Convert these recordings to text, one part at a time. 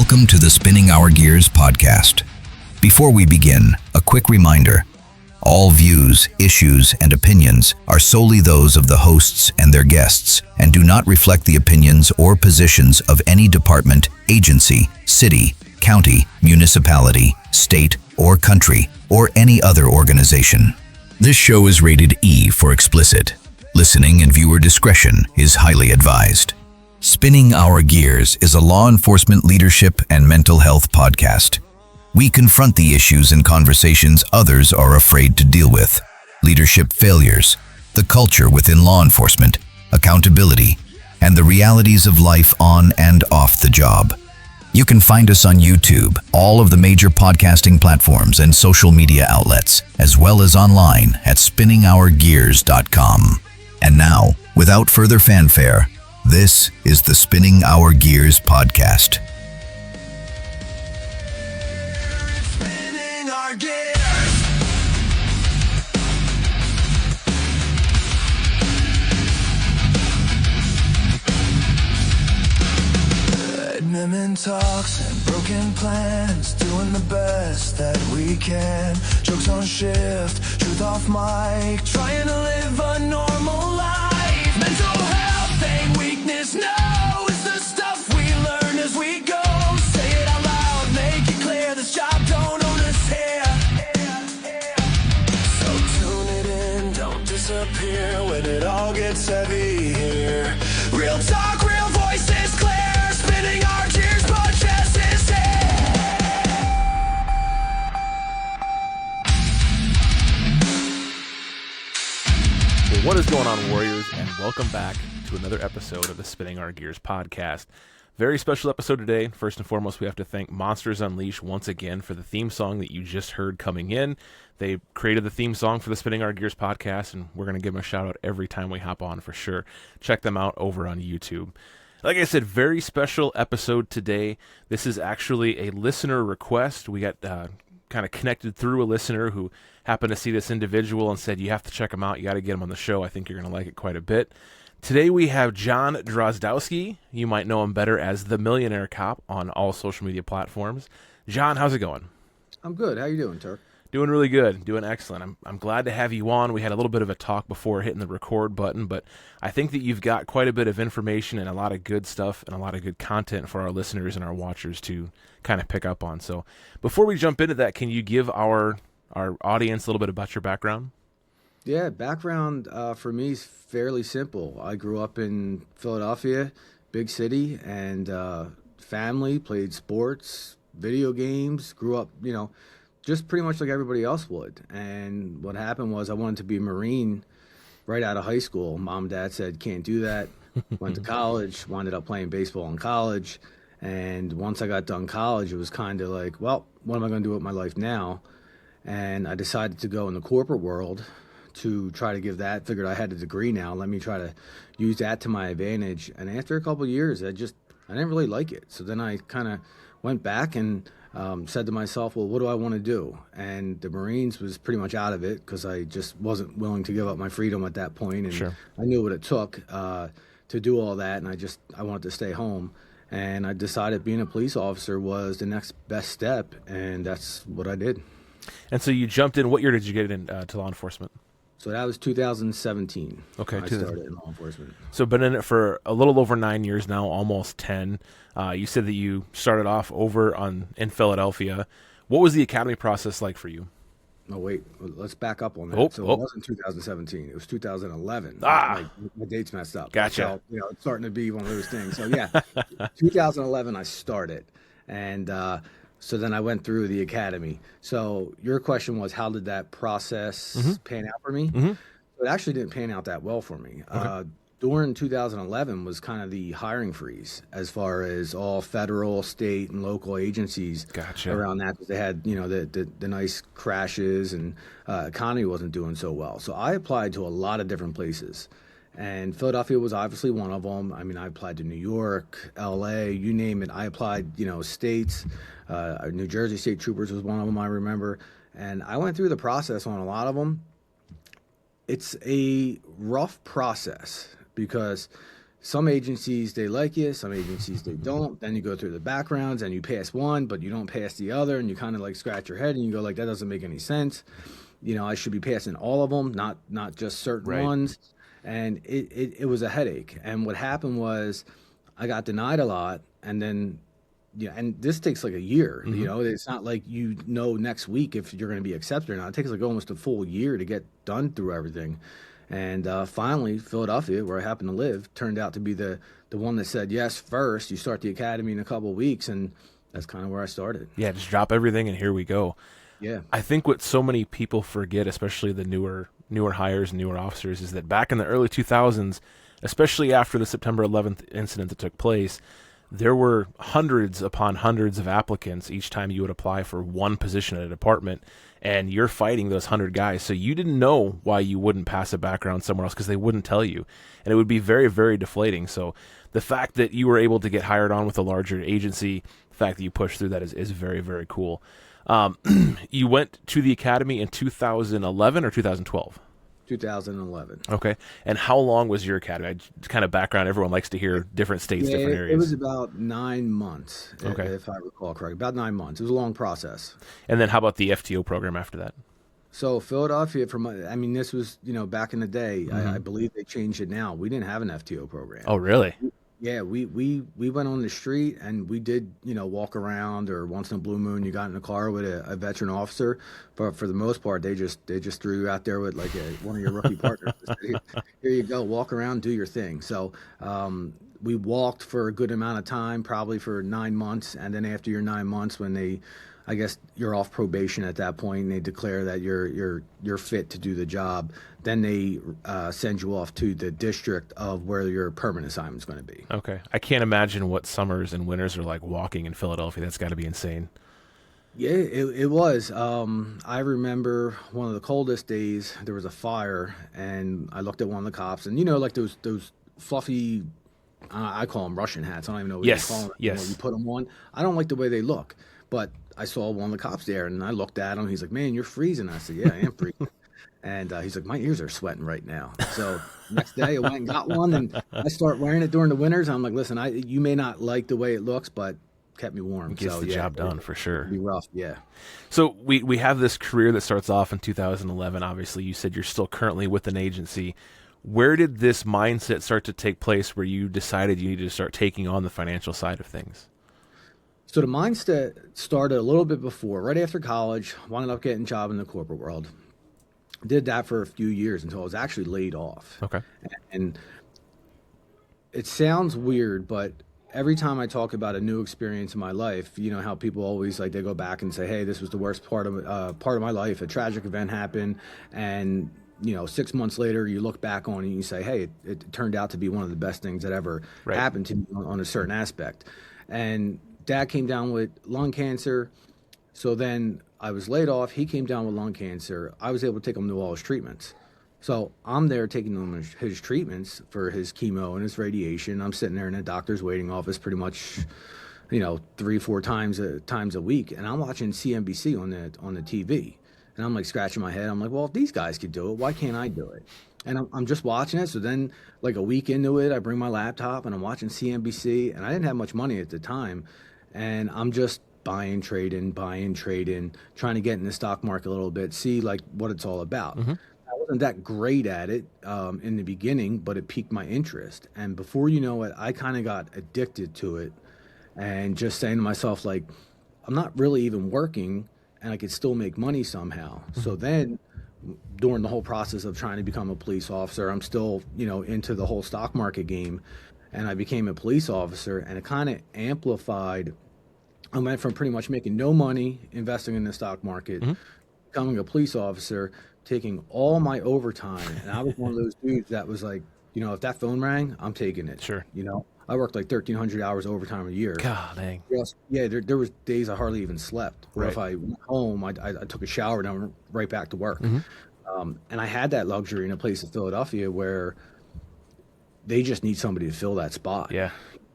Welcome to the Spinning Our Gears podcast. Before we begin, a quick reminder. All views, issues, and opinions are solely those of the hosts and their guests and do not reflect the opinions or positions of any department, agency, city, county, municipality, state, or country, or any other organization. This show is rated E for explicit. Listening and viewer discretion is highly advised. Spinning Our Gears is a law enforcement leadership and mental health podcast. We confront the issues and conversations others are afraid to deal with. Leadership failures, the culture within law enforcement, accountability, and the realities of life on and off the job. You can find us on YouTube, all of the major podcasting platforms and social media outlets, as well as online at spinningourgears.com. And now, without further fanfare, this is the Spinning Our Gears podcast. Spinning our gears. Admin talks and broken plans, doing the best that we can. Jokes on shift, truth off mic, trying to live a normal life. Mental health ain't weakness, no, it's the stuff we learn as we go. Say it out loud, make it clear, this job don't own us here. So tune it in, don't disappear when it all gets heavy here. Real talk, real voices clear, spinning our gears, podcast is here. Well, what is going on, Warriors, and welcome back to another episode of the Spinning Our Gears podcast. Very special episode today. First and foremost, we have to thank Monsters Unleashed once again for the theme song that you just heard coming in. They created the theme song for the Spinning Our Gears podcast, and we're going to give them a shout out every time we hop on for sure. Check them out over on YouTube. Like I said, very special episode today. This is actually a listener request. We got kind of connected through a listener who happened to see this individual and said, you have to check him out. You got to get him on the show. I think you're going to like it quite a bit. Today we have John Drozdowski. You might know him better as the Millionaire Cop on all social media platforms. John, how's it going? I'm good. How you doing, Turk? Doing really good. Doing excellent. I'm glad to have you on. We had a little bit of a talk before hitting the record button, but I think that you've got quite a bit of information and a lot of good stuff and a lot of good content for our listeners and our watchers to kind of pick up on. So before we jump into that, can you give our audience a little bit about your background? Yeah, background for me is fairly simple. I grew up in Philadelphia, big city, and family, played sports, video games, grew up, just pretty much like everybody else would. And what happened was I wanted to be a Marine right out of high school. Mom and Dad said, can't do that. Went to college, wound up playing baseball in college. And once I got done college, it was kind of like, well, what am I going to do with my life now? And I decided to go in the corporate world to try to give that. Figured I had a degree now. Let me try to use that to my advantage. And after a couple of years, I didn't really like it. So then I kind of went back and said to myself, well, what do I want to do? And the Marines was pretty much out of it because I just wasn't willing to give up my freedom at that point. And Sure. I knew what it took to do all that. And I wanted to stay home. And I decided being a police officer was the next best step. And that's what I did. And so you jumped in. What year did you get into law enforcement? So that was 2017. Okay, I started in law enforcement. So been in it for a little over 9 years now, almost 10. You said that you started off over in Philadelphia. What was the academy process like for you? Oh, wait. Let's back up on that. It wasn't 2017. It was 2011. Ah! My date's messed up. Gotcha. So, it's starting to be one of those things. So, yeah, 2011 I started. And so then I went through the academy. So your question was, how did that process pan out for me? Mm-hmm. It actually didn't pan out that well for me. Okay. During 2011 was kind of the hiring freeze as far as all federal, state, and local agencies Gotcha. around that, because they had, the nice crashes and economy wasn't doing so well. So I applied to a lot of different places. And Philadelphia was obviously one of them. I mean, I applied to New York, L.A., you name it. I applied, states. New Jersey State Troopers was one of them, I remember. And I went through the process on a lot of them. It's a rough process because some agencies, they like you, some agencies, they don't. Then you go through the backgrounds and you pass one, but you don't pass the other. And you kind of like scratch your head and you go like, that doesn't make any sense. I should be passing all of them, not just certain Right. ones. And it was a headache. And what happened was I got denied a lot. And then, and this takes like a year, it's not like, next week if you're going to be accepted or not. It takes like almost a full year to get done through everything. And finally, Philadelphia, where I happen to live, turned out to be the one that said yes first. You start the academy in a couple of weeks, and that's kind of where I started. Yeah, just drop everything and here we go. Yeah. I think what so many people forget, especially the newer hires and newer officers, is that back in the early 2000s, especially after the September 11th incident that took place, there were hundreds upon hundreds of applicants each time you would apply for one position at a department, and you're fighting those 100 guys. So you didn't know why you wouldn't pass a background somewhere else because they wouldn't tell you. And it would be very, very deflating. So the fact that you were able to get hired on with a larger agency, the fact that you pushed through that is very, very cool. You went to the academy in 2011 or 2012? 2011. Okay. And how long was your academy? Kind of background, everyone likes to hear different states, different areas. It was about 9 months, Okay. if I recall correctly. About 9 months. It was a long process. And then how about the FTO program after that? So Philadelphia, this was, back in the day. I believe they changed it now. We didn't have an FTO program. Oh, really? Yeah, we went on the street and we did, walk around, or once in a blue moon you got in a car with a veteran officer. But for the most part, they just threw you out there with like one of your rookie partners. Here you go, walk around, do your thing. So we walked for a good amount of time, probably for 9 months. And then after your 9 months, when I guess you're off probation at that point, and they declare that you're fit to do the job, then they send you off to the district of where your permanent assignment is going to be. Okay. I can't imagine what summers and winters are like walking in Philadelphia. That's got to be insane. Yeah, it was. I remember one of the coldest days, there was a fire, and I looked at one of the cops, and like those fluffy, I call them Russian hats. I don't even know what you call them. Yes. You put them on. I don't like the way they look, but I saw one of the cops there, and I looked at him. He's like, "Man, you're freezing." I said, "Yeah, I am freezing." And he's like, "My ears are sweating right now." So next day I went and got one, and I start wearing it during the winters. I'm like, "Listen, you may not like the way it looks, but kept me warm." Gets the job done for sure. It'd be rough, yeah. So we have this career that starts off in 2011. Obviously, you said you're still currently with an agency. Where did this mindset start to take place where you decided you needed to start taking on the financial side of things? So the mindset started a little bit before, right after college. Wound up getting a job in the corporate world. Did that for a few years until I was actually laid off. Okay. And it sounds weird, but every time I talk about a new experience in my life, how people always they go back and say, "Hey, this was the worst part of my life. A tragic event happened," and 6 months later, you look back on it and you say, "Hey, it turned out to be one of the best things that ever happened to me on a certain aspect." And Dad came down with lung cancer. So then I was laid off. He came down with lung cancer. I was able to take him to all his treatments. So I'm there taking him his treatments for his chemo and his radiation. I'm sitting there in a doctor's waiting office pretty much, 3-4 times a week. And I'm watching CNBC on the TV. And I'm like scratching my head. I'm like, well, if these guys could do it, why can't I do it? And I'm just watching it. So then like a week into it, I bring my laptop and I'm watching CNBC. And I didn't have much money at the time. And I'm just buying, trading, trying to get in the stock market a little bit, see what it's all about. Mm-hmm. I wasn't that great at it in the beginning, but it piqued my interest. And before you know it, I kind of got addicted to it and just saying to myself, I'm not really even working and I could still make money somehow. Mm-hmm. So then during the whole process of trying to become a police officer, I'm still, into the whole stock market game. And I became a police officer, and it kind of amplified. I went from pretty much making no money investing in the stock market, becoming a police officer, taking all my overtime. And I was one of those dudes that was like, if that phone rang, I'm taking it. Sure. I worked like 1,300 hours overtime a year. God dang. Yeah, there was days I hardly even slept. Or Right. if I went home, I took a shower and I went right back to work. Mm-hmm. And I had that luxury in a place in Philadelphia where they just need somebody to fill that spot. Yeah.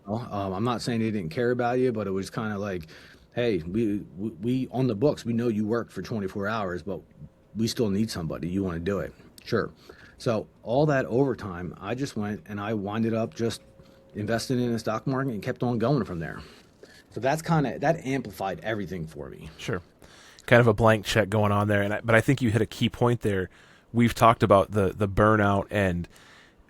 I'm not saying they didn't care about you, but it was kind of like, hey, we on the books, we know you worked for 24 hours, but we still need somebody. You want to do it? Sure. So all that overtime, I just went and I winded up just invested in the stock market, and kept on going from there. So that amplified everything for me. Sure. Kind of a blank check going on there. But I think you hit a key point there. We've talked about the burnout and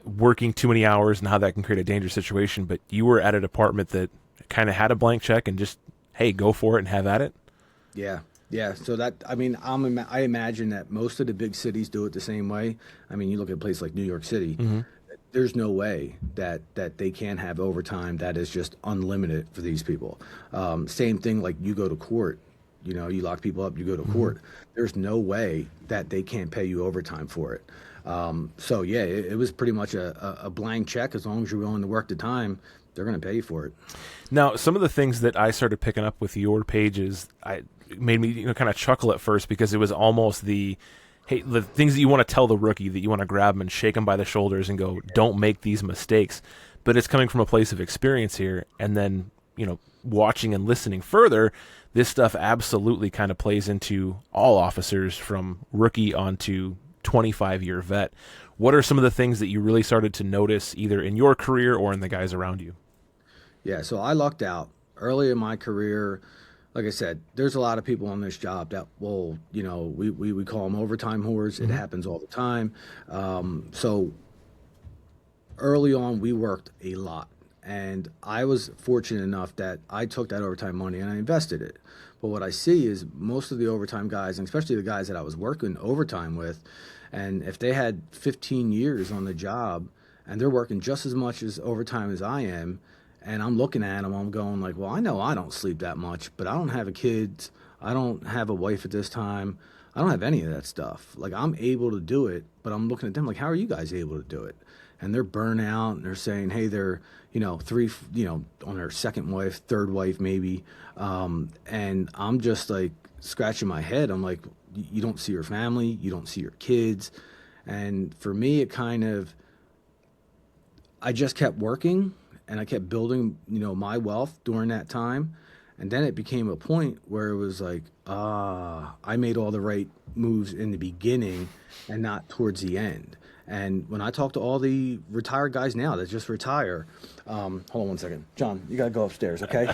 working too many hours and how that can create a dangerous situation. But you were at a department that kind of had a blank check and just, hey, go for it and have at it. Yeah. Yeah. So I imagine that most of the big cities do it the same way. I mean, you look at a place like New York City, there's no way that they can have overtime that is just unlimited for these people. Same thing, like you go to court, you lock people up, you go to court. There's no way that they can't pay you overtime for it. So yeah, it was pretty much a blank check. As long as you're willing to work the time, they're going to pay you for it. Now, some of the things that I started picking up with your pages, made me kind of chuckle at first, because it was almost the things that you want to tell the rookie, that you want to grab them and shake them by the shoulders and go, don't make these mistakes. But it's coming from a place of experience here. And then, watching and listening further, this stuff absolutely kind of plays into all officers from rookie on to 25-year vet. What are some of the things that you really started to notice either in your career or in the guys around you? Yeah, so I lucked out early in my career. Like I said, there's a lot of people on this job that will, we call them overtime whores. It happens all the time. So early on, we worked a lot. And I was fortunate enough that I took that overtime money and I invested it. But what I see is most of the overtime guys, and especially the guys that I was working overtime with, and if they had 15 years on the job and they're working just as much as overtime as I am, and I'm looking at them, I'm going like, well, I know I don't sleep that much, but I don't have a kid. I don't have a wife at this time. I don't have any of that stuff. Like, I'm able to do it, but I'm looking at them like, how are you guys able to do it? And they're burnt out, and they're saying, hey, they're, on their second wife, third wife maybe. And I'm just like scratching my head. I'm like, you don't see your family, you don't see your kids. And for me, I just kept working. And I kept building, my wealth during that time. And then it became a point where it was like, I made all the right moves in the beginning and not towards the end. And when I talk to all the retired guys now that just retire, hold on one second. John, you got to go upstairs, okay?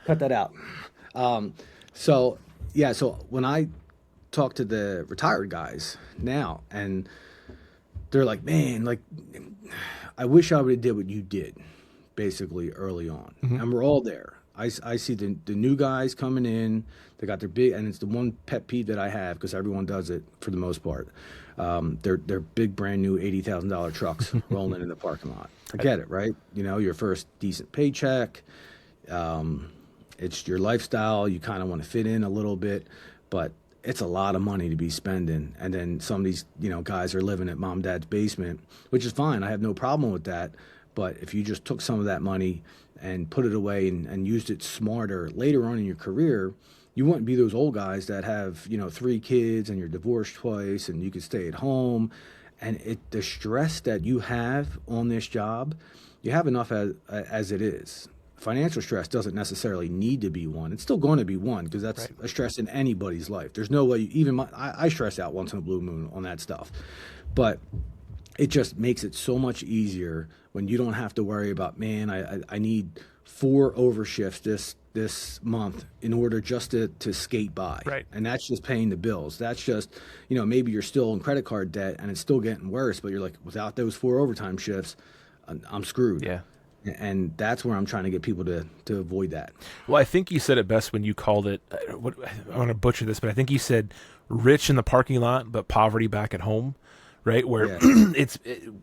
Cut that out. So when I talk to the retired guys now, and they're like, man, like, I wish I would have did what you did. Basically early on, and we're all there. I see the new guys coming in. They got their big, and it's the one pet peeve that I have, because everyone does it for the most part. They're big brand new $80,000 trucks rolling in the parking lot. I get it, right? Your first decent paycheck. It's your lifestyle. You kind of want to fit in a little bit, but it's a lot of money to be spending. And then some of these guys are living at mom and dad's basement, which is fine. I have no problem with that. But if you just took some of that money and put it away and used it smarter later on in your career, you wouldn't be those old guys that have, 3 kids and you're divorced twice and you could stay at home. And the stress that you have on this job, you have enough as it is. Financial stress doesn't necessarily need to be one. It's still going to be one, because that's right. A stress in anybody's life. There's no way, I stress out once in a blue moon on that stuff. But it just makes it so much easier when you don't have to worry about, man, I need 4 overshifts this month in order just to skate by. Right. And that's just paying the bills. That's just, maybe you're still in credit card debt and it's still getting worse, but you're like, without those 4 overtime shifts, I'm screwed. Yeah. And that's where I'm trying to get people to avoid that. Well, I think you said it best when you called it, I want to butcher this, but I think you said rich in the parking lot, but poverty back at home. Right, where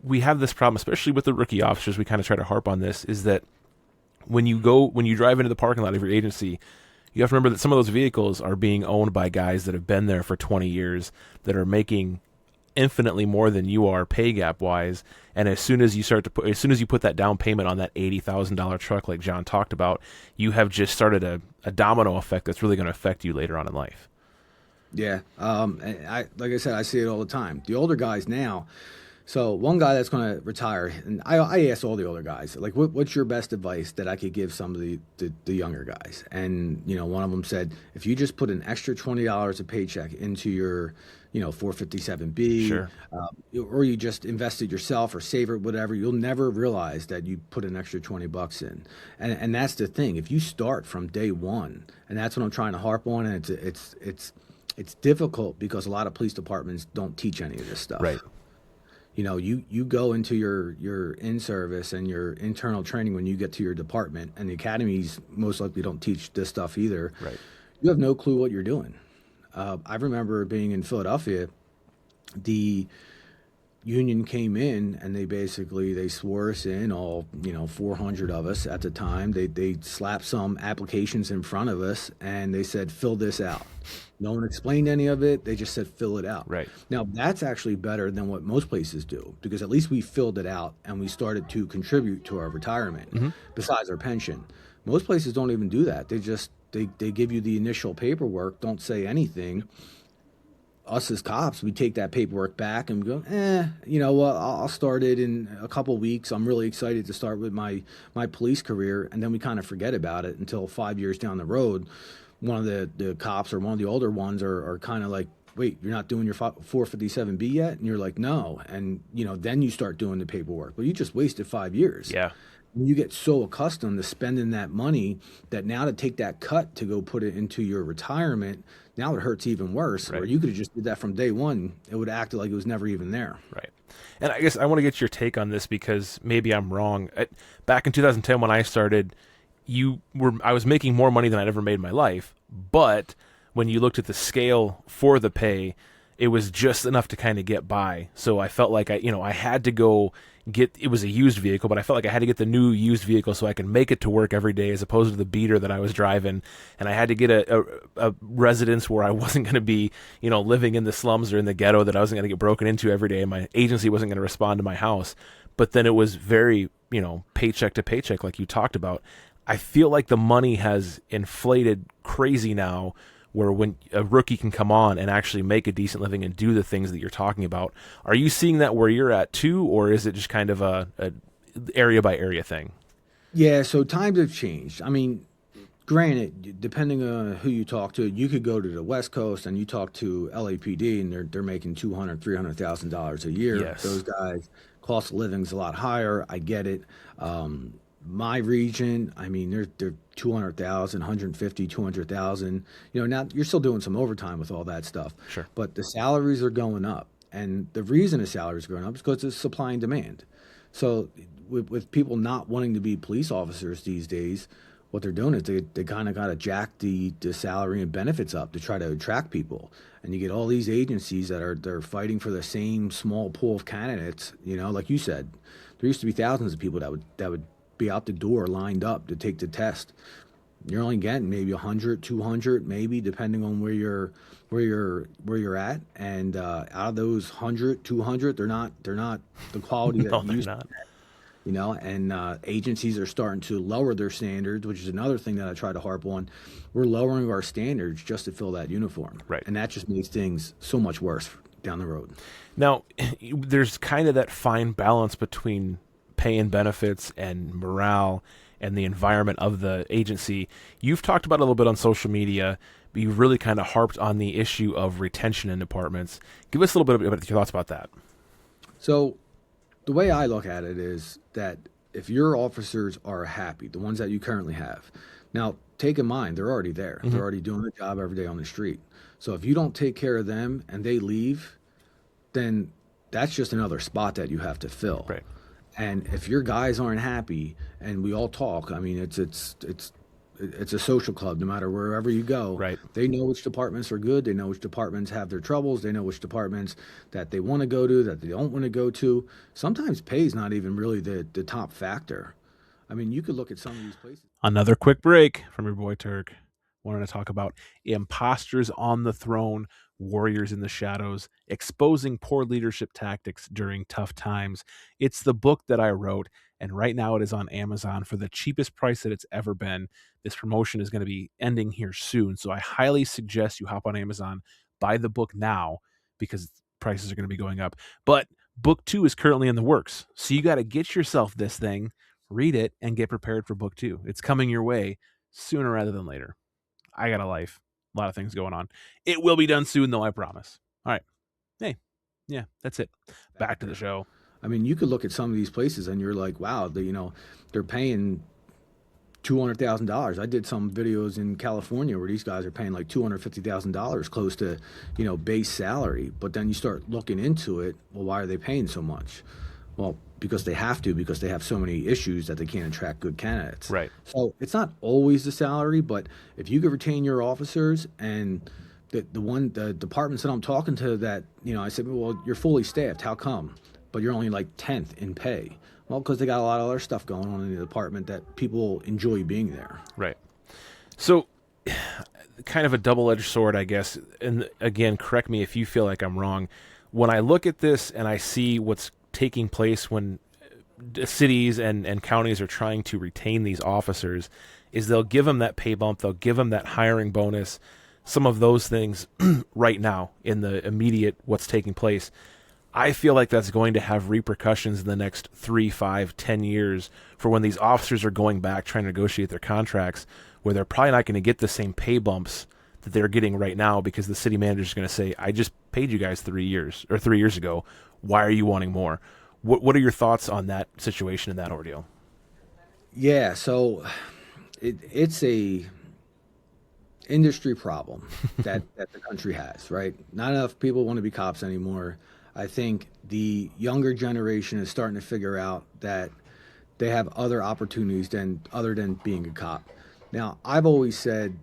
we have this problem, especially with the rookie officers. We kind of try to harp on this, is that when you drive into the parking lot of your agency, you have to remember that some of those vehicles are being owned by guys that have been there for 20 years, that are making infinitely more than you are pay gap wise. And as soon as you put that down payment on that $80,000 truck, like John talked about, you have just started a domino effect that's really going to affect you later on in life. Yeah. Like I said, I see it all the time. The older guys now, So one guy that's going to retire, and I asked all the older guys, like, what's your best advice that I could give some of the younger guys? And one of them said, if you just put an extra $20 a paycheck into your 457B, Sure. or you just invest it yourself or save it, whatever, you'll never realize that you put an extra $20 in. And that's the thing. If you start from day one, and that's what I'm trying to harp on, and it's difficult because a lot of police departments don't teach any of this stuff. Right. You go into your in-service and your internal training when you get to your department, and the academies most likely don't teach this stuff either. Right. You have no clue what you're doing. I remember being in Philadelphia, the union came in and they swore us in, all 400 of us at the time. They slapped some applications in front of us and they said, fill this out. No one explained any of it. They just said, fill it out. Right. Now that's actually better than what most places do, because at least we filled it out and we started to contribute to our retirement besides our pension. Most places don't even do that. They give you the initial paperwork, don't say anything. Us as cops, we take that paperwork back and we go, you know what, I'll start it in a couple weeks. I'm really excited to start with my police career. And then we kind of forget about it until 5 years down the road. One of the cops or one of the older ones are kind of like, wait, you're not doing your 457B yet? And you're like, no. And, then you start doing the paperwork. Well, you just wasted 5 years. Yeah. You get so accustomed to spending that money that now to take that cut to go put it into your retirement, now it hurts even worse. Right. Or you could have just did that from day one. It would act like it was never even there. Right. And I guess I want to get your take on this because maybe I'm wrong. Back in 2010 when I started, I was making more money than I'd ever made in my life, but when you looked at the scale for the pay, it was just enough to kind of get by. So I felt like I had to go it was a used vehicle, but I felt like I had to get the new used vehicle so I could make it to work every day as opposed to the beater that I was driving. And I had to get a residence where I wasn't going to be, living in the slums or in the ghetto, that I wasn't going to get broken into every day. And my agency wasn't going to respond to my house. But then it was very, paycheck to paycheck, like you talked about. I feel like the money has inflated crazy now, where when a rookie can come on and actually make a decent living and do the things that you're talking about. Are you seeing that where you're at too, or is it just kind of a area by area thing? Yeah, so times have changed. I mean, granted, depending on who you talk to, you could go to the West Coast and you talk to LAPD and they're making $200,000, $300,000 a year. Yes. Those guys, cost of living's a lot higher. I get it. My region, I mean, they're 200,000, 150, 200,000. Now you're still doing some overtime with all that stuff. Sure. But the salaries are going up. And the reason the salaries are going up is because it's supply and demand. So with people not wanting to be police officers these days, what they're doing is they kind of got to jack the salary and benefits up to try to attract people. And you get all these agencies they're fighting for the same small pool of candidates. Like you said, there used to be thousands of people that would be out the door lined up to take the test. You're only getting maybe 100, 200, maybe, depending on where you're at. And out of those 100, 200, they're not the quality No, that they're you not. And agencies are starting to lower their standards, which is another thing that I try to harp on. We're lowering our standards just to fill that uniform. Right. And that just makes things so much worse down the road. Now, there's kind of that fine balance between pay and benefits and morale and the environment of the agency. You've talked about it a little bit on social media, but you've really kind of harped on the issue of retention in departments. Give us a little bit about your thoughts about that. So the way I look at it is that if your officers are happy, the ones that you currently have, now take in mind, they're already there. They're already doing the job every day on the street. So if you don't take care of them and they leave, then that's just another spot that you have to fill. Right. And if your guys aren't happy, and we all talk, I mean, it's a social club no matter wherever you go. Right. They know which departments are good. They know which departments have their troubles. They know which departments that they want to go to, that they don't want to go to. Sometimes pay is not even really the top factor. I mean, you could look at some of these places. Another quick break from your boy Turk. Wanted to talk about imposters on the throne, warriors in the shadows, exposing poor leadership tactics during tough times. It's the book that I wrote, and right now it is on Amazon for the cheapest price that it's ever been. This promotion is going to be ending here soon, so I highly suggest you hop on Amazon, buy the book now, because prices are going to be going up. But Book 2 is currently in the works. So you got to get yourself this thing, read it, and get prepared for book 2. It's coming your way sooner rather than later. I got a life, a lot of things going on. It will be done soon, though, I promise. All right. Hey, yeah, that's it. Back to the show. I mean, you could look at some of these places and you're like, wow, they're paying $200,000. I did some videos in California where these guys are paying like $250,000, close to, base salary. But then you start looking into it. Well, why are they paying so much? Well, because they have to, because they have so many issues that they can't attract good candidates. Right. So it's not always the salary, but if you could retain your officers and the departments that I'm talking to that, I said, well, you're fully staffed. How come? But you're only like 10th in pay. Well, because they got a lot of other stuff going on in the department that people enjoy being there. Right. So, kind of a double-edged sword, I guess. And again, correct me if you feel like I'm wrong. When I look at this and I see what's taking place when cities and counties are trying to retain these officers, is they'll give them that pay bump, they'll give them that hiring bonus, some of those things right now in the immediate what's taking place. I feel like that's going to have repercussions in the next 3, 5, 10 years for when these officers are going back trying to negotiate their contracts, where they're probably not going to get the same pay bumps that they're getting right now because the city manager is going to say, I just paid you guys 3 years ago. Why are you wanting more? What are your thoughts on that situation and that ordeal? Yeah, so it's a industry problem that the country has, right? Not enough people want to be cops anymore. I think the younger generation is starting to figure out that they have other opportunities other than being a cop. Now, I've always said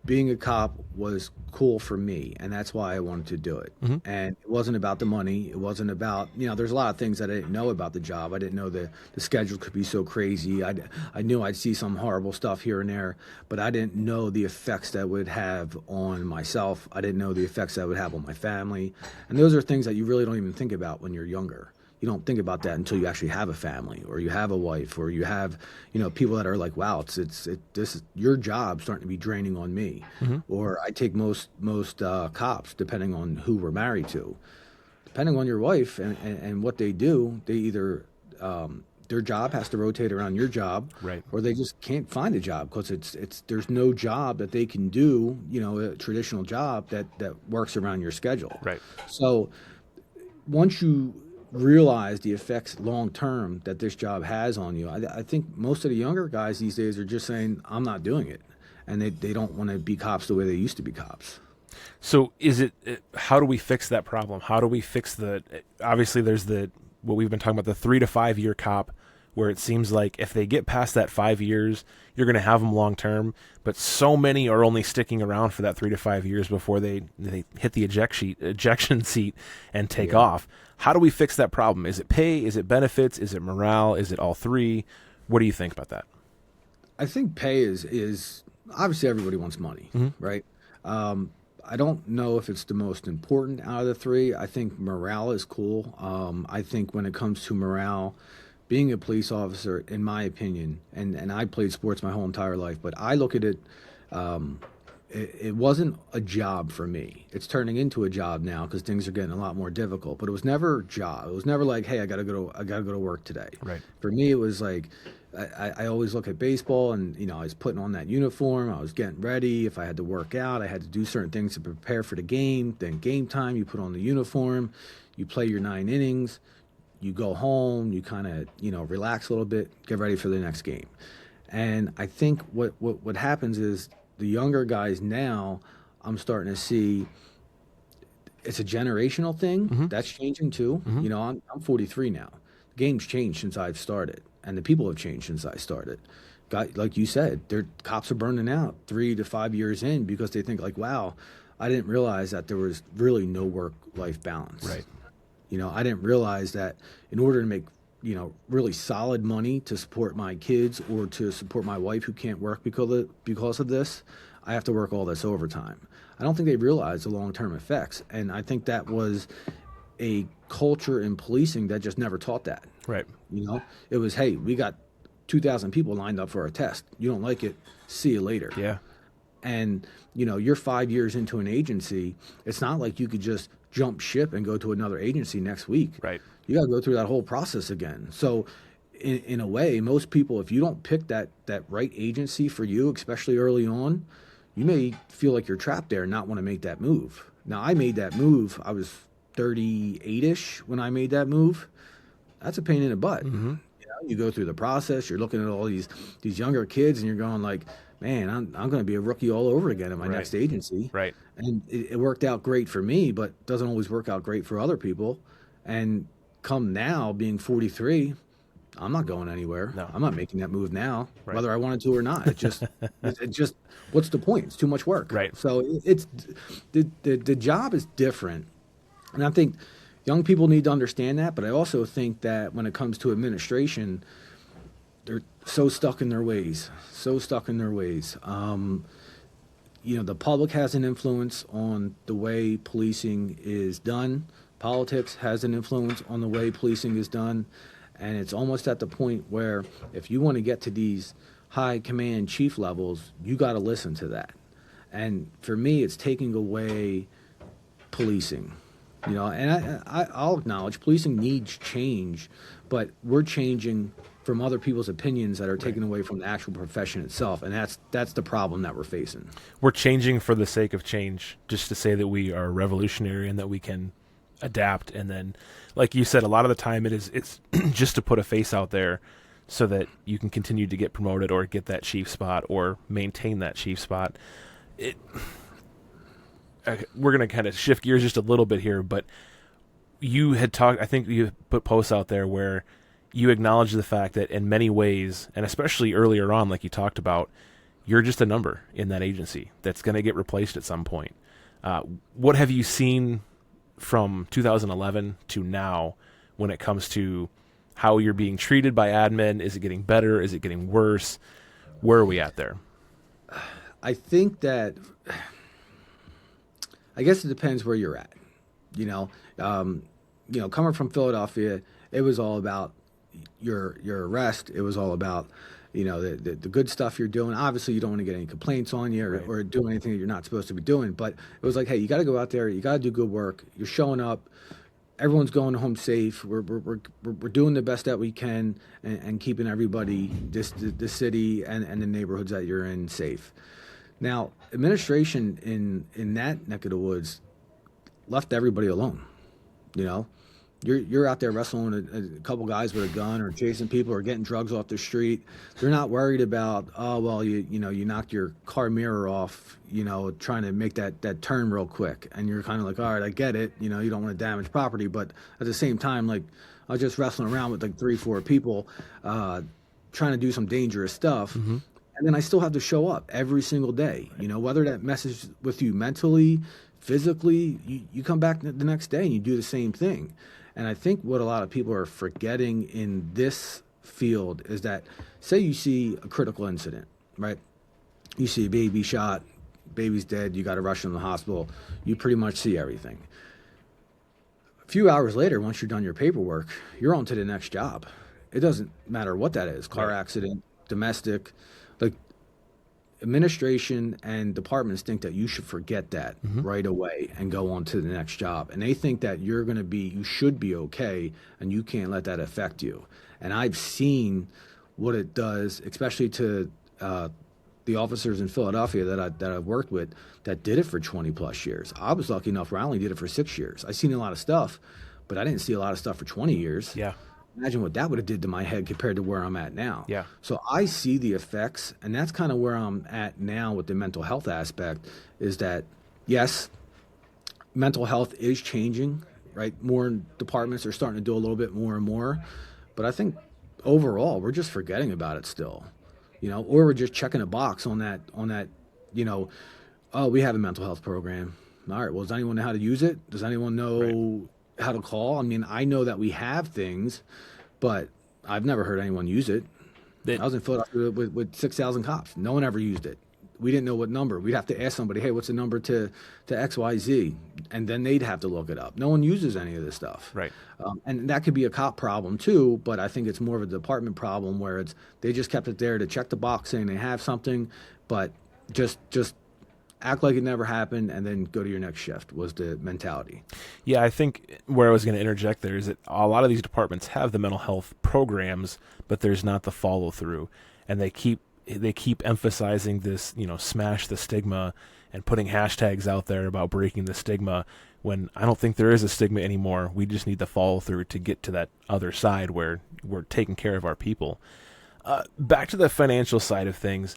being a cop was cool for me, and that's why I wanted to do it. Mm-hmm. And it wasn't about the money. It wasn't about, there's a lot of things that I didn't know about the job. I didn't know the schedule could be so crazy. I knew I'd see some horrible stuff here and there, but I didn't know the effects that would have on myself. I didn't know the effects that would have on my family. And those are things that you really don't even think about when you're younger. You don't think about that until you actually have a family, or you have a wife, or you have, people that are like, wow, this is your job starting to be draining on me. Mm-hmm. Or I take most cops, depending on who we're married to, depending on your wife and what they do, they either their job has to rotate around your job, right, or they just can't find a job because there's no job that they can do, a traditional job that works around your schedule. Right. So once you realize the effects long term that this job has on you, I think most of the younger guys these days are just saying, I'm not doing it, and they don't want to be cops the way they used to be cops. So how do we fix that problem? How do we fix obviously there's what we've been talking about, the 3 to 5 year cop, where it seems like if they get past that 5 years, you're going to have them long term, but so many are only sticking around for that 3 to 5 years before they hit the ejection seat and take off. How do we fix that problem? Is it pay? Is it benefits? Is it morale? Is it all three? What do you think about that? I think pay is obviously everybody wants money, mm-hmm. right? I don't know if it's the most important out of the three. I think morale is cool. I think when it comes to morale, being a police officer, in my opinion, and I played sports my whole entire life, but I look at it, it wasn't a job for me. It's turning into a job now because things are getting a lot more difficult. But it was never a job. It was never like, hey, I gotta go to work today. Right. For me, it was like, I always look at baseball, and I was putting on that uniform. I was getting ready. If I had to work out, I had to do certain things to prepare for the game. Then game time, you put on the uniform, you play your 9 innings, you go home, you kind of relax a little bit, get ready for the next game. And I think what happens is the younger guys now, I'm starting to see it's a generational thing. mm-hmm. That's changing too. Mm-hmm. I'm 43 now. The game's changed since I've started, and the people have changed since I started. Like you said, their cops are burning out 3 to 5 years in because they think like, wow, I didn't realize that there was really no work-life balance. Right. I didn't realize that in order to make really solid money to support my kids or to support my wife who can't work because of this, I have to work all this overtime. I don't think they realized the long-term effects, and I think that was a culture in policing that just never taught that. Right. It was, hey, we got 2,000 people lined up for a test. You don't like it, see you later. Yeah. And you're 5 years into an agency. It's not like you could just jump ship and go to another agency next week. Right. You got to go through that whole process again. So in a way, most people, if you don't pick that right agency for you, especially early on, you may feel like you're trapped there and not want to make that move. Now, I made that move. I was 38-ish when I made that move. That's a pain in the butt. Mm-hmm. You go through the process. You're looking at all these younger kids, and you're going like, man, I'm going to be a rookie all over again in my next agency. Right. And it worked out great for me, but doesn't always work out great for other people. And come now, being 43, I'm not going anywhere. No. I'm not making that move now, Right. whether I wanted to or not. It just, what's the point? It's too much work. Right. So it's the job is different, and I think young people need to understand that. But I also think that when it comes to administration, they're so stuck in their ways. The public has an influence on the way policing is done. Politics has an influence on the way policing is done. And it's almost at the point where if you want to get to these high command chief levels, you got to listen to that. And for me, it's taking away policing. And I'll acknowledge policing needs change, but we're changing from other people's opinions that are taken away from the actual profession itself. And that's the problem that we're facing. We're changing for the sake of change, just to say that we are revolutionary and that we can adapt. And then, like you said, a lot of the time it's just to put a face out there so that you can continue to get promoted or get that chief spot or maintain that chief spot. We're going to kind of shift gears just a little bit here, but you had talked, I think you put posts out there where you acknowledge the fact that in many ways, and especially earlier on, like you talked about, you're just a number in that agency that's going to get replaced at some point. What have you seen from 2011 to now when it comes to how you're being treated by admin? Is it getting better? Is it getting worse? Where are we at there? I think that, I guess it depends where you're at. Coming from Philadelphia, it was all about your arrest. It was all about, the good stuff you're doing. Obviously, you don't want to get any complaints on you or do anything that you're not supposed to be doing. But it was like, hey, you got to go out there. You got to do good work. You're showing up. Everyone's going home safe. We're doing the best that we can and keeping everybody, the city and the neighborhoods that you're in, safe. Now, administration in that neck of the woods left everybody alone. You're out there wrestling a couple guys with a gun or chasing people or getting drugs off the street. They're not worried about, you knocked your car mirror off, trying to make that turn real quick. And you're kind of like, all right, I get it. You don't want to damage property. But at the same time, like, I was just wrestling around with like 3-4 people trying to do some dangerous stuff. Mm-hmm. And then I still have to show up every single day, whether that messes with you mentally, physically, you come back the next day and you do the same thing. And I think what a lot of people are forgetting in this field is that, say you see a critical incident, right? You see a baby shot, baby's dead, you got to rush them to the hospital. You pretty much see everything. A few hours later, once you're done your paperwork, you're on to the next job. It doesn't matter what that is, car accident, domestic. Like, administration and departments think that you should forget that right away and go on to the next job. And they think that you should be okay and you can't let that affect you. And I've seen what it does, especially to the officers in Philadelphia that I've worked with that did it for 20 plus years. I was lucky enough where I only did it for 6 years. I've seen a lot of stuff, but I didn't see a lot of stuff for 20 years. Yeah. Imagine what that would have did to my head compared to where I'm at now. Yeah. So I see the effects, and that's kind of where I'm at now with the mental health aspect, is that, yes, mental health is changing, right? More departments are starting to do a little bit more and more. But I think overall, we're just forgetting about it still, or we're just checking a box on that, oh, we have a mental health program. All right, well, does anyone know how to use it? Does anyone know how to call? I mean, I know that we have things, but I've never heard anyone use it. I was in Philadelphia with 6,000 cops. No one ever used it. We didn't know what number. We'd have to ask somebody, hey, what's the number to XYZ? And then they'd have to look it up. No one uses any of this stuff. Right. And that could be a cop problem too, but I think it's more of a department problem where they just kept it there to check the box saying they have something, but just act like it never happened, and then go to your next shift was the mentality. Yeah, I think where I was going to interject there is that a lot of these departments have the mental health programs, but there's not the follow through, and they keep emphasizing this, smash the stigma and putting hashtags out there about breaking the stigma, when I don't think there is a stigma anymore. We just need the follow through to get to that other side where we're taking care of our people. Back to the financial side of things.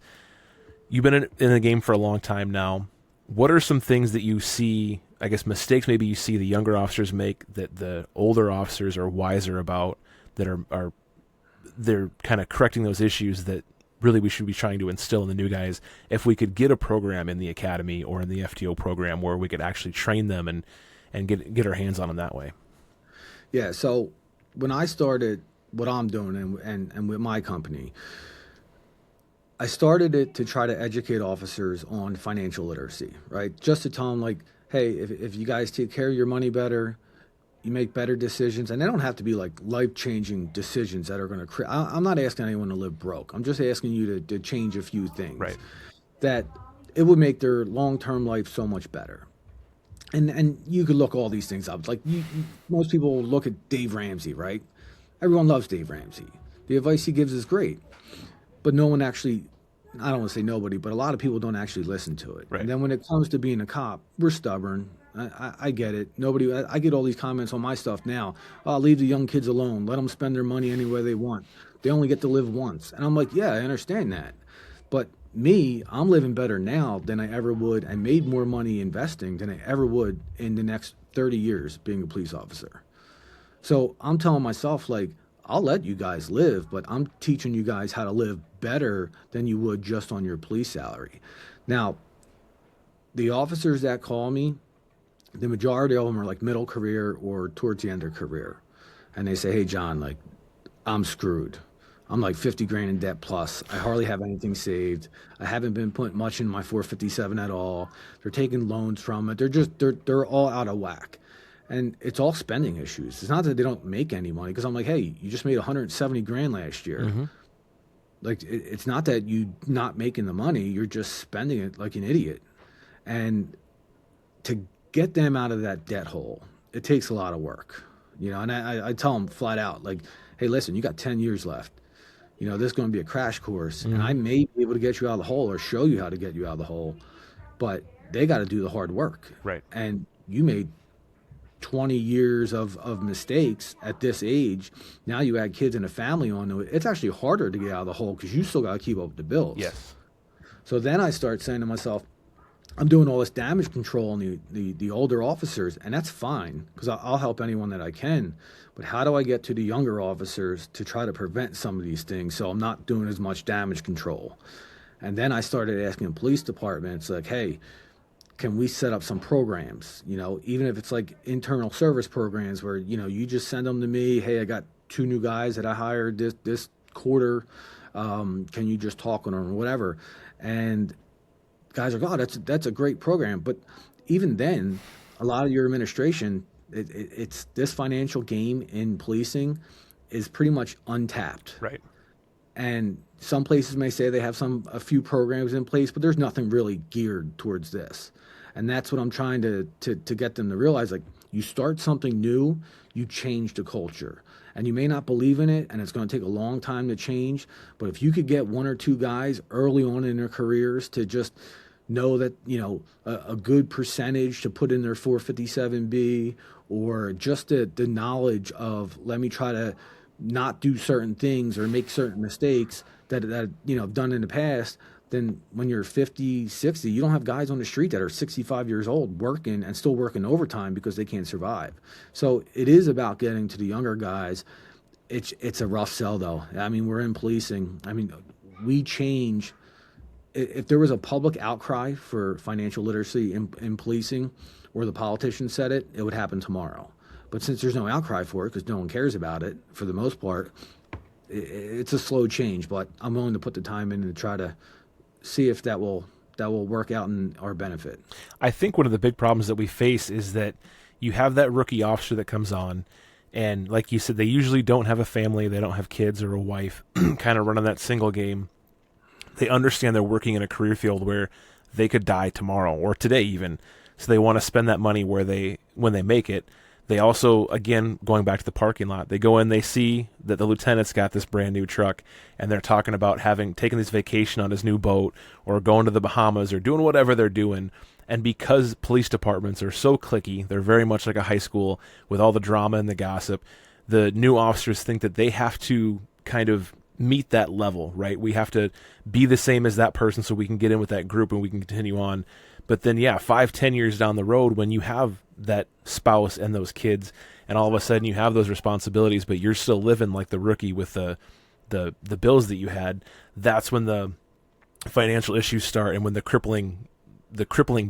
You've been in the game for a long time now. What are some things that you see, I guess mistakes maybe you see the younger officers make that the older officers are wiser about, that are they're kind of correcting those issues that really we should be trying to instill in the new guys? If we could get a program in the academy or in the FTO program where we could actually train them and get our hands on them that way. Yeah, so when I started what I'm doing and with my company, I started it to try to educate officers on financial literacy, right? Just to tell them, like, hey, if you guys take care of your money better, you make better decisions, and they don't have to be like life-changing decisions that are going to create. I'm not asking anyone to live broke. I'm just asking you to change a few things, Right, that it would make their long-term life so much better. And you could look all these things up. Like most people look at Dave Ramsey, right? Everyone loves Dave Ramsey. The advice he gives is great, but no one actually, I don't want to say nobody, but a lot of people don't actually listen to it. Right. And then when it comes to being a cop, we're stubborn. I get it. I get all these comments on my stuff now. Oh, leave the young kids alone. Let them spend their money any way they want. They only get to live once. And I'm like, yeah, I understand that. But me, I'm living better now than I ever would. I made more money investing than I ever would in the next 30 years being a police officer. So I'm telling myself, like, I'll let you guys live, but I'm teaching you guys how to live better than you would just on your police salary. Now, the officers that call me, the majority of them are like middle career or towards the end of career. And they say, hey, John, like, I'm screwed. I'm like 50 grand in debt plus. I hardly have anything saved. I haven't been putting much in my 457 at all. They're taking loans from it. They're all out of whack. And it's all spending issues. It's not that they don't make any money, because I'm like, hey, you just made 170 grand last year. Mm-hmm. Like, it's not that you not making the money, you're just spending it like an idiot. And to get them out of that debt hole, it takes a lot of work, and I tell them flat out, like, hey, listen, you got 10 years left. This is going to be a crash course, and I may be able to get you out of the hole or show you how to get you out of the hole, but they got to do the hard work. Right. And you made 20 years of mistakes at this age. Now you add kids and a family onto it. It's actually harder to get out of the hole because you still got to keep up with the bills. Yes. So then I start saying to myself, I'm doing all this damage control on the older officers, and that's fine because I'll help anyone that I can. But how do I get to the younger officers to try to prevent some of these things so I'm not doing as much damage control? And then I started asking police departments, like, hey, can we set up some programs, even if it's like internal service programs where, you just send them to me. Hey, I got 2 new guys that I hired this quarter. Can you just talk on them or whatever? And guys are, oh, that's a great program. But even then, a lot of your administration, it's this financial game in policing is pretty much untapped. Right. And some places may say they have a few programs in place, but there's nothing really geared towards this. And that's what I'm trying to get them to realize. Like, you start something new, you change the culture. And you may not believe in it, and it's going to take a long time to change. But if you could get 1 or 2 guys early on in their careers to just know that, a good percentage to put in their 457B, or just the knowledge of, let me try to not do certain things or make certain mistakes that I've done in the past, then when you're 50, 60, you don't have guys on the street that are 65 years old working and still working overtime because they can't survive. So it is about getting to the younger guys. It's a rough sell, though. I mean, we're in policing. I mean, we change. If there was a public outcry for financial literacy in policing, or the politicians said it, it would happen tomorrow. But since there's no outcry for it, because no one cares about it for the most part, it's a slow change. But I'm willing to put the time in and try to see if that will work out in our benefit. I think one of the big problems that we face is that you have that rookie officer that comes on, and like you said, they usually don't have a family, they don't have kids or a wife, kind of running that single game. They understand they're working in a career field where they could die tomorrow or today even. So they want to spend that money when they make it. They also, again, going back to the parking lot, they go in, they see that the lieutenant's got this brand new truck, and they're talking about taking this vacation on his new boat, or going to the Bahamas, or doing whatever they're doing. And because police departments are so cliquey, they're very much like a high school with all the drama and the gossip, the new officers think that they have to kind of meet that level, right? We have to be the same as that person so we can get in with that group and we can continue on. But then, 5-10 years down the road, when you have that spouse and those kids, and all of a sudden you have those responsibilities, but you're still living like the rookie with the bills that you had, that's when the financial issues start, and when the crippling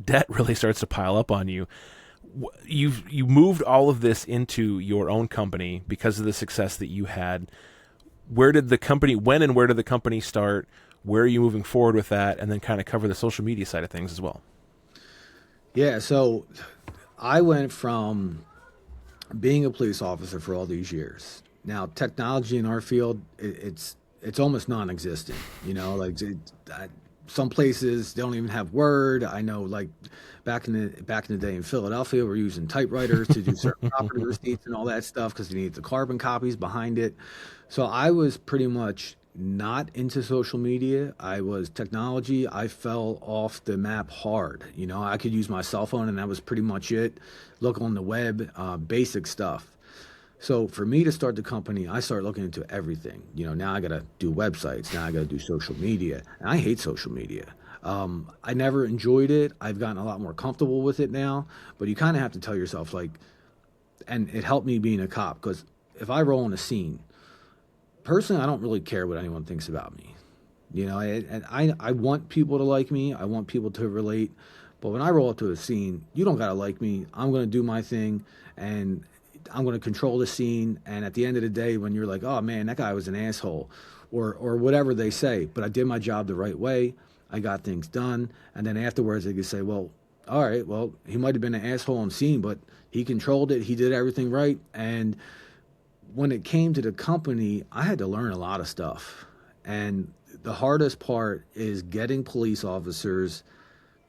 debt really starts to pile up on you. You moved all of this into your own company because of the success that you had. When and where did the company start? Where are you moving forward with that? And then kind of cover the social media side of things as well. Yeah, so I went from being a police officer for all these years. Now, technology in our field, it's almost non-existent. Some places they don't even have Word. I know, like back in the day in Philadelphia, we're using typewriters to do certain property receipts and all that stuff because you need the carbon copies behind it. So I was pretty much not into social media. I was technology. I fell off the map hard. I could use my cell phone and that was pretty much it. Look on the web, basic stuff. So for me to start the company, I started looking into everything. Now I got to do websites. Now I got to do social media. And I hate social media. I never enjoyed it. I've gotten a lot more comfortable with it now. But you kind of have to tell yourself, and it helped me being a cop, because if I roll in a scene, personally, I don't really care what anyone thinks about me. And I want people to like me. I want people to relate. But when I roll up to a scene, you don't got to like me. I'm going to do my thing, and I'm going to control the scene. And at the end of the day, when you're like, oh, man, that guy was an asshole, or whatever they say, but I did my job the right way. I got things done. And then afterwards, they could say, well, all right, well, he might have been an asshole on scene, but he controlled it. He did everything right. And when it came to the company, I had to learn a lot of stuff. And the hardest part is getting police officers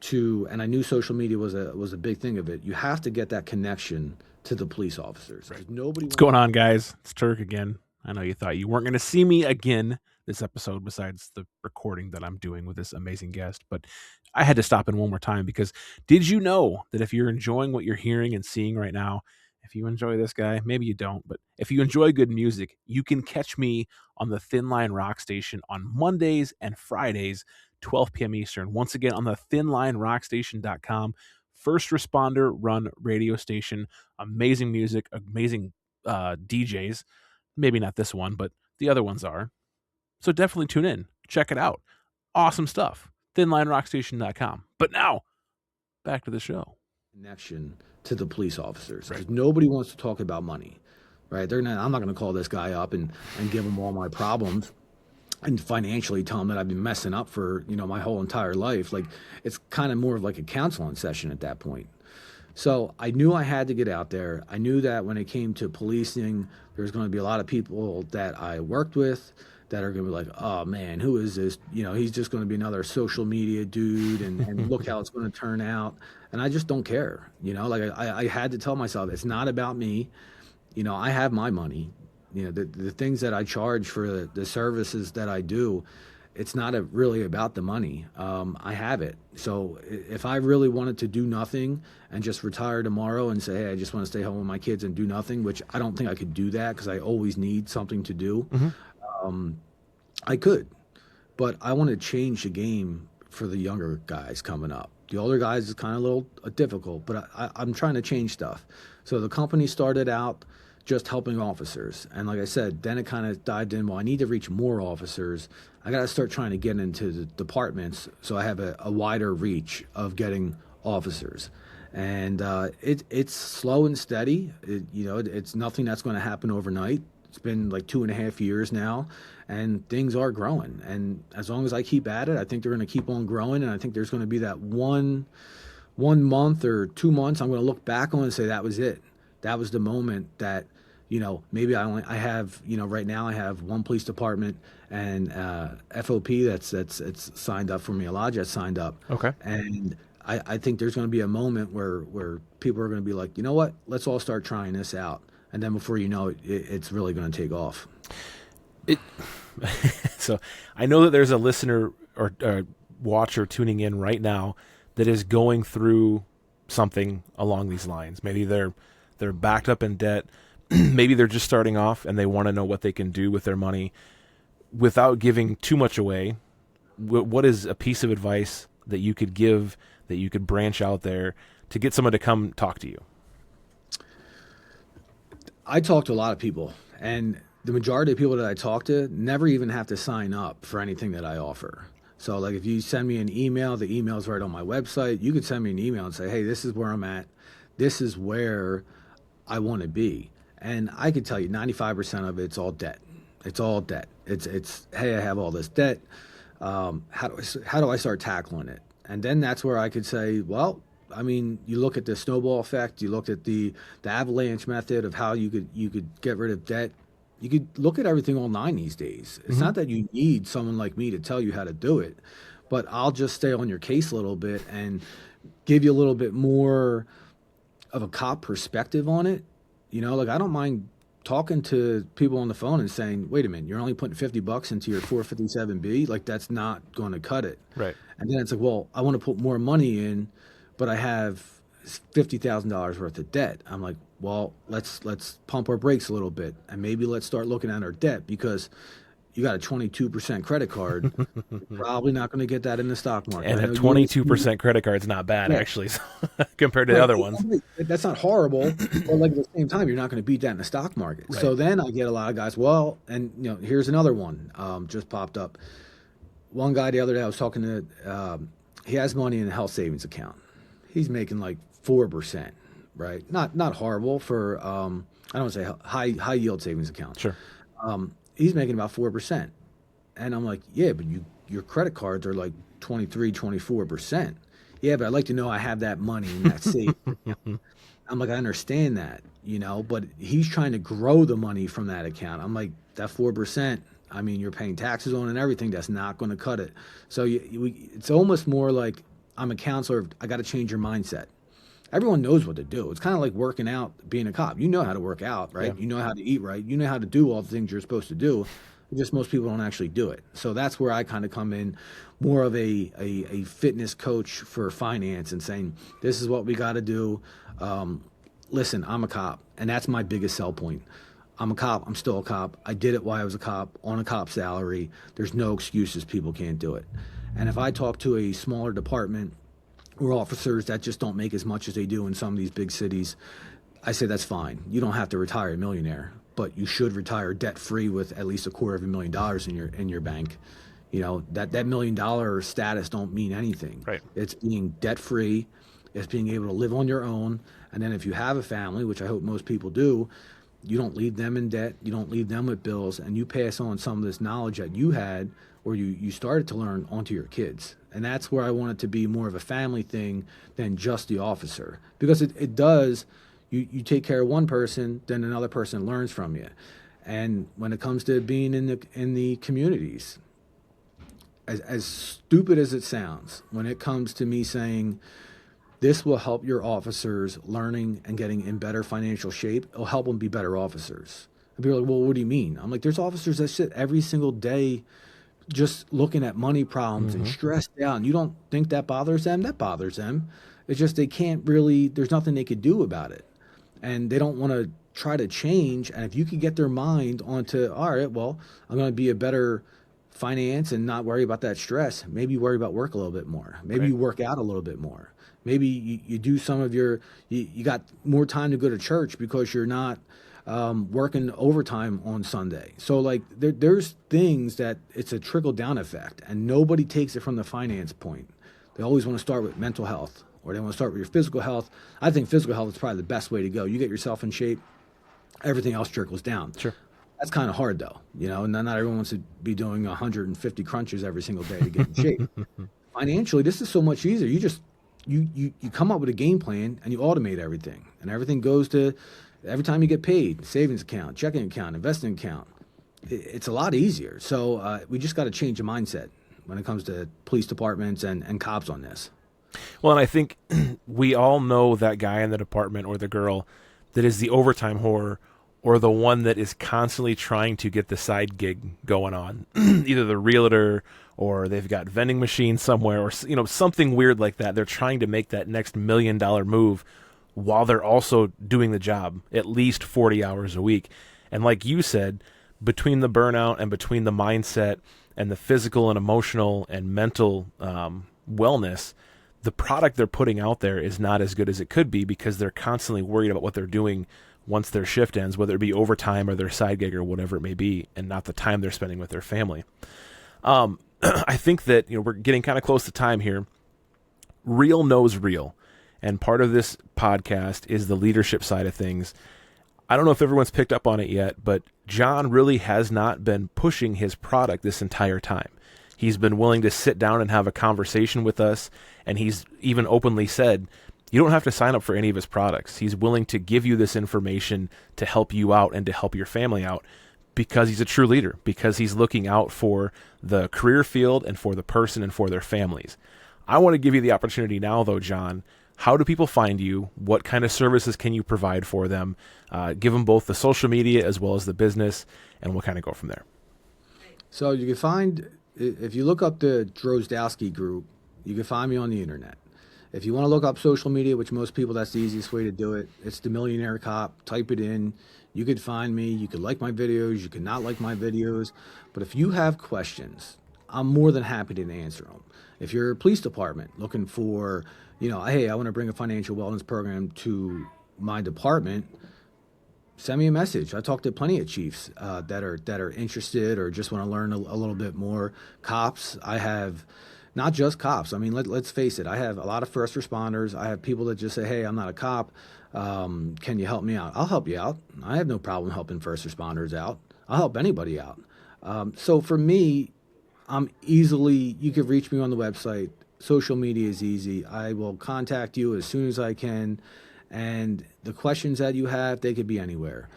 to, and I knew social media was a big thing of it. You have to get that connection to the police officers. Right. Nobody. What's going on, guys? It's Turk again. I know you thought you weren't going to see me again this episode, besides the recording that I'm doing with this amazing guest, but I had to stop in one more time, because did you know that if you're enjoying what you're hearing and seeing right now, if you enjoy this guy, maybe you don't, but if you enjoy good music, you can catch me on the Thin Line Rock Station on Mondays and Fridays, 12 p.m. Eastern. Once again, on the thinlinerockstation.com. First responder run radio station. Amazing music, amazing DJs. Maybe not this one, but the other ones are. So definitely tune in. Check it out. Awesome stuff. thinlinerockstation.com. But now, back to the show. Connection to the police officers. Right. Because nobody wants to talk about money, right? I'm not going to call this guy up and give him all my problems and financially tell him that I've been messing up for, my whole entire life. It's kind of more of like a counseling session at that point. So I knew I had to get out there. I knew that when it came to policing, there's going to be a lot of people that I worked with that are going to be like, oh man, who is this? He's just going to be another social media dude, and look how it's going to turn out. And I just don't care. I had to tell myself, it's not about me. I have my money. The things that I charge for the services that I do, it's not really about the money. I have it. So if I really wanted to do nothing and just retire tomorrow and say, hey, I just want to stay home with my kids and do nothing, which I don't think I could do that because I always need something to do. Mm-hmm. I could, but I want to change the game for the younger guys coming up. The older guys is kind of a little difficult, but I'm trying to change stuff. So the company started out just helping officers. And like I said, then it kind of dived in, well, I need to reach more officers. I got to start trying to get into the departments so I have a wider reach of getting officers. And it's slow and steady. It's nothing that's going to happen overnight. It's been like 2.5 years now, and things are growing. And as long as I keep at it, I think they're going to keep on growing. And I think there's going to be that one month or 2 months I'm going to look back on and say that was it. That was the moment that, maybe I have, right now I have one police department and FOP that's signed up for me. A lodge that's signed up. Okay. And I think there's going to be a moment where people are going to be like, you know what, let's all start trying this out. And then before you know it, it's really going to take off. So I know that there's a listener or watcher tuning in right now that is going through something along these lines. Maybe they're backed up in debt. Maybe they're just starting off and they want to know what they can do with their money without giving too much away. What is a piece of advice that you could give, that you could branch out there to get someone to come talk to you? I talk to a lot of people, and the majority of people that I talk to never even have to sign up for anything that I offer. So like if you send me an email, the email's right on my website. You could send me an email and say, hey, this is where I'm at. This is where I want to be. And I could tell you 95% of it's all debt. It's all debt. It's hey, I have all this debt. How do I start tackling it? And then that's where I could say, well, I mean, you look at the snowball effect. You look at the avalanche method of how you could get rid of debt. You could look at everything online these days. It's not that you need someone like me to tell you how to do it, but I'll just stay on your case a little bit and give you a little bit more of a cop perspective on it. Like I don't mind talking to people on the phone and saying, wait a minute, you're only putting $50 into your 457B? Like that's not going to cut it. Right. And then it's like, well, I want to put more money in, but I have $50,000 worth of debt. I'm like, well, let's pump our brakes a little bit and maybe let's start looking at our debt, because you got a 22% credit card. You're probably not going to get that in the stock market. And a 22% credit card is not bad, actually, compared to the other ones. That's not horrible, but like at the same time, you're not going to beat that in the stock market. Right. So then I get a lot of guys, well, and here's another one just popped up. One guy the other day I was talking to, he has money in a health savings account. He's making like 4%, right? Not horrible for, I don't want to say high yield savings account. Sure. He's making about 4%. And I'm like, yeah, but your credit cards are like 23, 24%. Yeah, but I'd like to know I have that money in that safe. I'm like, I understand that, but he's trying to grow the money from that account. I'm like, that 4%, I mean, you're paying taxes on and everything. That's not going to cut it. So it's almost more like I'm a counselor. I got to change your mindset. Everyone knows what to do. It's kind of like working out, being a cop. You know how to work out, right? Yeah. You know how to eat right. You know how to do all the things you're supposed to do. Just most people don't actually do it. So that's where I kind of come in, more of a fitness coach for finance and saying, this is what we got to do. Listen, I'm a cop, and that's my biggest sell point. I'm a cop. I'm still a cop. I did it while I was a cop, on a cop salary. There's no excuses. People can't do it. And if I talk to a smaller department or officers that just don't make as much as they do in some of these big cities, I say that's fine. You don't have to retire a millionaire, but you should retire debt-free with at least $250,000 in your bank. That $1 million status don't mean anything. Right. It's being debt-free. It's being able to live on your own. And then if you have a family, which I hope most people do, you don't leave them in debt. You don't leave them with bills, and you pass on some of this knowledge that you had or you started to learn onto your kids. And that's where I want it to be more of a family thing than just the officer, because it does. You take care of one person, then another person learns from you. And when it comes to being in the communities, as stupid as it sounds, when it comes to me saying this will help your officers learning and getting in better financial shape, it'll help them be better officers. And people are like, well, what do you mean? I'm like, there's officers that sit every single day just looking at money problems and stressed out, and you don't think that bothers them? That bothers them. It's just they can't really, there's nothing they could do about it. And they don't want to try to change. And if you could get their mind onto, all right, well, I'm going to be a better finance and not worry about that stress. Maybe you worry about work a little bit more. Maybe you work out a little bit more. Maybe you do some of you got more time to go to church because you're not working overtime on Sunday. So like there's things that it's a trickle down effect, and nobody takes it from the finance point. They always want to start with mental health, or they want to start with your physical health. I think physical health is probably the best way to go. You get yourself in shape, everything else trickles down. Sure. That's kind of hard though, and not everyone wants to be doing 150 crunches every single day to get in shape. Financially, this is so much easier. You come up with a game plan and you automate everything, and everything goes to Every time you get paid, savings account, checking account, investing account, it's a lot easier. So we just got to change the mindset when it comes to police departments and cops on this. Well, and I think we all know that guy in the department or the girl that is the overtime whore, or the one that is constantly trying to get the side gig going on, either the realtor or they've got vending machines somewhere, or something weird like that. They're trying to make that next $1 million move while they're also doing the job at least 40 hours a week. And like you said, between the burnout and between the mindset and the physical and emotional and mental wellness, the product they're putting out there is not as good as it could be, because they're constantly worried about what they're doing once their shift ends, whether it be overtime or their side gig or whatever it may be, and not the time they're spending with their family. I think that we're getting kind of close to time here. Real knows real, and part of this podcast is the leadership side of things. I don't know if everyone's picked up on it yet, but John really has not been pushing his product this entire time. He's been willing to sit down and have a conversation with us, and he's even openly said, you don't have to sign up for any of his products. He's willing to give you this information to help you out and to help your family out, because he's a true leader, because he's looking out for the career field and for the person and for their families. I want to give you the opportunity now, though, John. How do people find you? What kind of services can you provide for them? Give them both the social media as well as the business, and we'll kind of go from there. So you can find, if you look up the Drozdowski Group, you can find me on the internet. If you want to look up social media, which most people, that's the easiest way to do it, it's the Millionaire Cop. Type it in. You could find me. You could like my videos. You could not like my videos. But if you have questions, I'm more than happy to answer them. If you're a police department looking for, hey, I want to bring a financial wellness program to my department, send me a message. I talk to plenty of chiefs that are interested or just want to learn a little bit more. Cops, I have... Not just cops. I mean, let's face it. I have a lot of first responders. I have people that just say, hey, I'm not a cop. Can you help me out? I'll help you out. I have no problem helping first responders out. I'll help anybody out. So for me, you can reach me on the website. Social media is easy. I will contact you as soon as I can. And the questions that you have, they could be anywhere.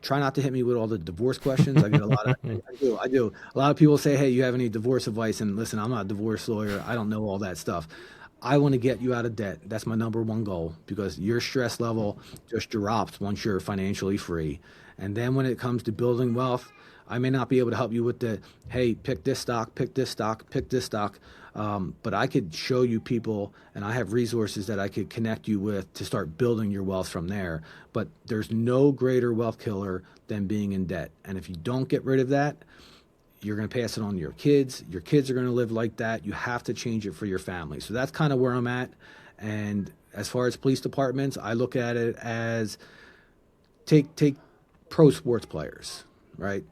Try not to hit me with all the divorce questions. I get a lot of, I do. A lot of people say, hey, you have any divorce advice? And listen, I'm not a divorce lawyer. I don't know all that stuff. I want to get you out of debt. That's my number one goal, because your stress level just drops once you're financially free. And then when it comes to building wealth, I may not be able to help you with the, hey, pick this stock, pick this stock, pick this stock. But I could show you people, and I have resources that I could connect you with to start building your wealth from there. But there's no greater wealth killer than being in debt. And if you don't get rid of that, you're going to pass it on to your kids. Your kids are going to live like that. You have to change it for your family. So that's kind of where I'm at. And as far as police departments, I look at it as take pro sports players, right?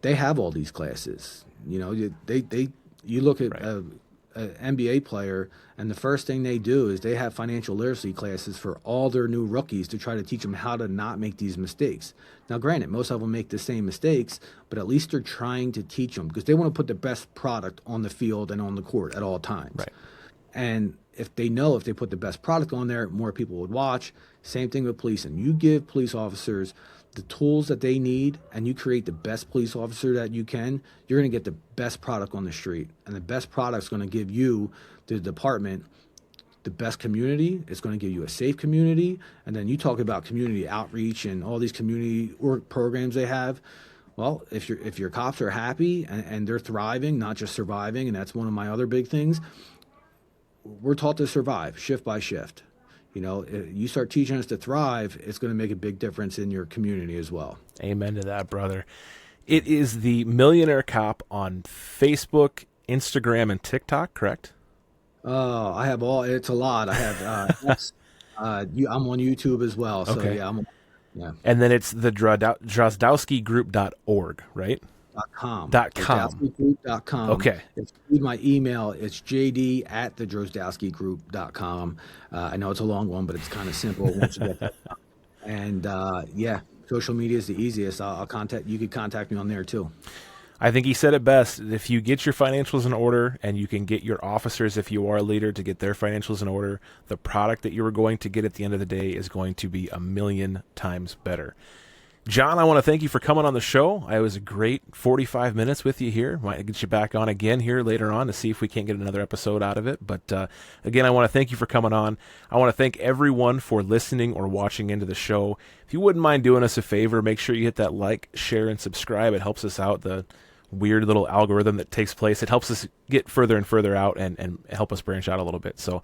They have all these classes. You look at an NBA player, and the first thing they do is they have financial literacy classes for all their new rookies to try to teach them how to not make these mistakes. Now, granted, most of them make the same mistakes, but at least they're trying to teach them, because they want to put the best product on the field and on the court at all times. Right. And if they put the best product on there, more people would watch. Same thing with police. And you give police officers the tools that they need, and you create the best police officer that you can, you're going to get the best product on the street. And the best product is going to give you, the department, the best community. It's going to give you a safe community. And then you talk about community outreach and all these community work programs they have. Well, if your cops are happy and they're thriving, not just surviving, and that's one of my other big things, we're taught to survive shift by shift. You start teaching us to thrive, it's going to make a big difference in your community as well. Amen to that, brother. It is the Millionaire Cop on Facebook, Instagram, and TikTok, correct? Oh, I have it's a lot. I have, I'm on YouTube as well. So okay. Yeah. And then it's the Drozdowskigroup.org, right? .com. .com. Okay. If you need my email, it's jd@thedrozdowskigroup.com. I know it's a long one, but it's kind of simple once you get that. And social media is the easiest. You could contact me on there too. I think he said it best. If you get your financials in order and you can get your officers, if you are a leader, to get their financials in order, the product that you are going to get at the end of the day is going to be 1,000,000 times better. John, I want to thank you for coming on the show. It was a great 45 minutes with you here. Might get you back on again here later on to see if we can't get another episode out of it. But again, I want to thank you for coming on. I want to thank everyone for listening or watching into the show. If you wouldn't mind doing us a favor, make sure you hit that like, share, and subscribe. It helps us out. The weird little algorithm that takes place, it helps us get further and further out and help us branch out a little bit. So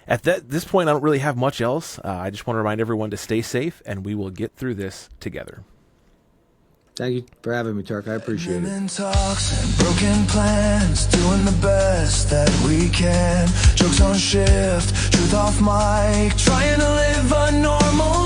at this point, I don't really have much else. I just want to remind everyone to stay safe, and we will get through this together. Thank you for having me, Turk. I appreciate it. Women talks and broken plans, doing the best that we can. Jokes on shift, truth off mic, trying to live a normal